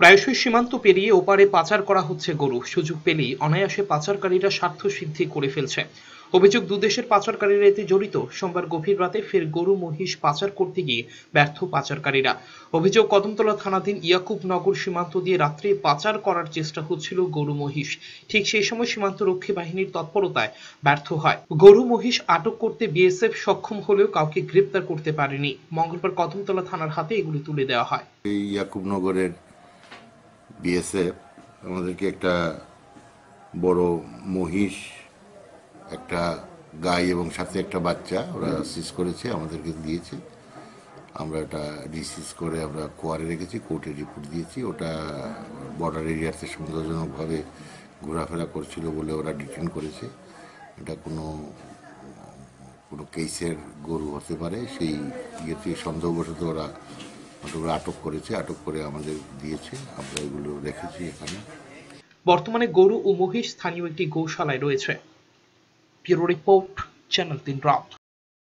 প্রায়শই সীমান্ত পেরিয়ে ওপারে পাচার করা হচ্ছে গরু। সুযোগ পেলেই অনায়াসে পাচারকারীরা স্বার্থ সিদ্ধি করে ফেলছে। অভিযোগ, দুদেশের পাচারকারীরা এতে জড়িত। সোমবার গভীর রাতে ফের গরু মহিষ পাচার করতে গিয়ে ব্যর্থ পাচারকারীরা। অভিযোগ, কদমতলা থানাধীন ইয়াকুবনগর সীমান্ত দিয়ে রাত্রে পাচার করার চেষ্টা হচ্ছিল গরু মহিষ। ঠিক সেই সময় সীমান্তরক্ষী বাহিনীর তৎপরতায় ব্যর্থ হয়। গরু মহিষ আটক করতে বিএসএফ সক্ষম হলেও কাউকে গ্রেপ্তার করতে পারেনি। মঙ্গলবার কদমতলা থানার হাতে এগুলি তুলে দেওয়া হয়। এই ইয়াকুবনগরের বিএসএফ আমাদেরকে একটা বড় মহিষ, একটা গাই এবং সাথে একটা বাচ্চা ওরা সিজ করেছে, আমাদেরকে দিয়েছে। আমরা এটা রিসিজ করে আমরা কোয়ারে রেখেছি, কোর্টে রিপোর্ট দিয়েছি। ওটা বর্ডার এরিয়াতে সন্দেহজনকভাবে ঘোরাফেরা করছিল বলে ওরা ডিটেন করেছে। এটা কোনো কেসের গরু হতে পারে, সেই ইয়েতে সন্দেহবশত ওরা আটক করেছে। আটক করে আমাদের দিয়েছে, আমরা এগুলো রেখেছি এখানে। বর্তমানে গরু ও মহিষ স্থানীয় একটি গৌশালায় রয়েছে। ব্যুরো রিপোর্ট, চ্যানেল 3 রাত।